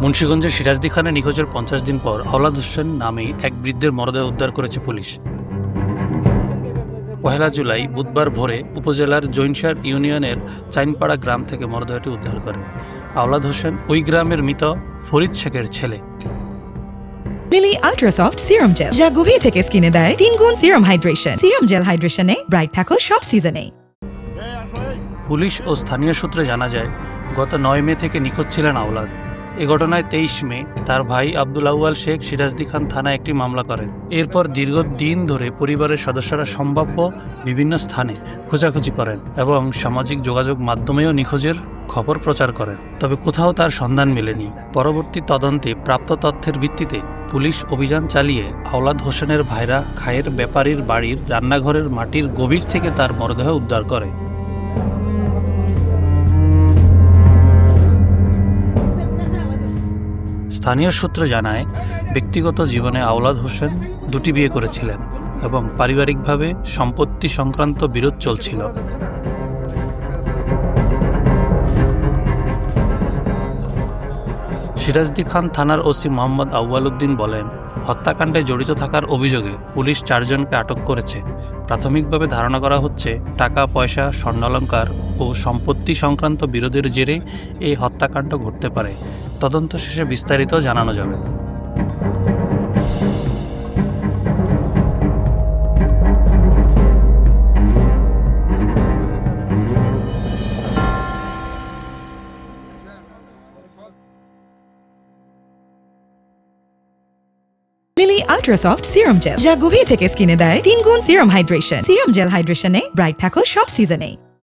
মুন্সিগঞ্জের সিরাজদি খানের নিখোঁজের 50 দিন পর আওলাদ হোসেন নামে এক বৃদ্ধের মরদেহ উদ্ধার করেছে পুলিশ। 1 জুলাই বুধবার ভোরে উপজেলার জৈনসার ইউনিয়নের চাইনপাড়া গ্রাম থেকে মরদেহটি উদ্ধার করে। আওলাদ হোসেন ওই গ্রামের মৃত ফরিদ শেখের ছেলে। লিলি আল্ট্রাসফট সিরাম জেল, যা গভীর থেকে স্কিনে দেয় 3 গুণ সিরাম হাইড্রেশন। সিরাম জেল হাইড্রেশনে ব্রাইট থাকো সব সিজনে। পুলিশ ও স্থানীয় সূত্রে জানা যায়, গত 9 মে থেকে নিখোঁজ ছিলেন আওলাদ। এ ঘটনায় 23 মে তার ভাই আব্দুল আউয়াল শেখ সিরাজদি খান থানায় একটি মামলা করেন। এরপর দীর্ঘদিন ধরে পরিবারের সদস্যরা সম্ভাব্য বিভিন্ন স্থানে খোঁজাখুঁজি করেন এবং সামাজিক যোগাযোগ মাধ্যমেও নিখোঁজের খবর প্রচার করেন, তবে কোথাও তার সন্ধান মেলেনি। পরবর্তী তদন্তে প্রাপ্ত তথ্যের ভিত্তিতে পুলিশ অভিযান চালিয়ে আওলাদ হোসেনের ভাইরা খায়ের ব্যাপারীর বাড়ির রান্নাঘরের মাটির গভীর থেকে তার মরদেহ উদ্ধার করে। স্থানীয় সূত্র জানায়, ব্যক্তিগত জীবনে আওলাদ হোসেন 2টি বিয়ে করেছিলেন এবং পারিবারিকভাবে সম্পত্তি সংক্রান্ত বিরোধ চলছিল। সিরাজদি খান থানার ওসি মোহাম্মদ আউয়াল উদ্দিন বলেন, হত্যাকাণ্ডে জড়িত থাকার অভিযোগে পুলিশ 4 জনকে আটক করেছে। প্রাথমিকভাবে ধারণা করা হচ্ছে টাকা পয়সা, স্বর্ণালংকার ও সম্পত্তি সংক্রান্ত বিরোধের জেরে এই হত্যাকাণ্ড ঘটতে পারে। তদন্ত শেষে বিস্তারিত জানানো যাবে। লিলি আল্ট্রাসফট সিরাম জেল, যা গভীর থেকে স্কিনে দেয় 3 গুণ সিরাম হাইড্রেশন। সিরাম জেল হাইড্রেশনে ব্রাইট থাকো সব সিজনে।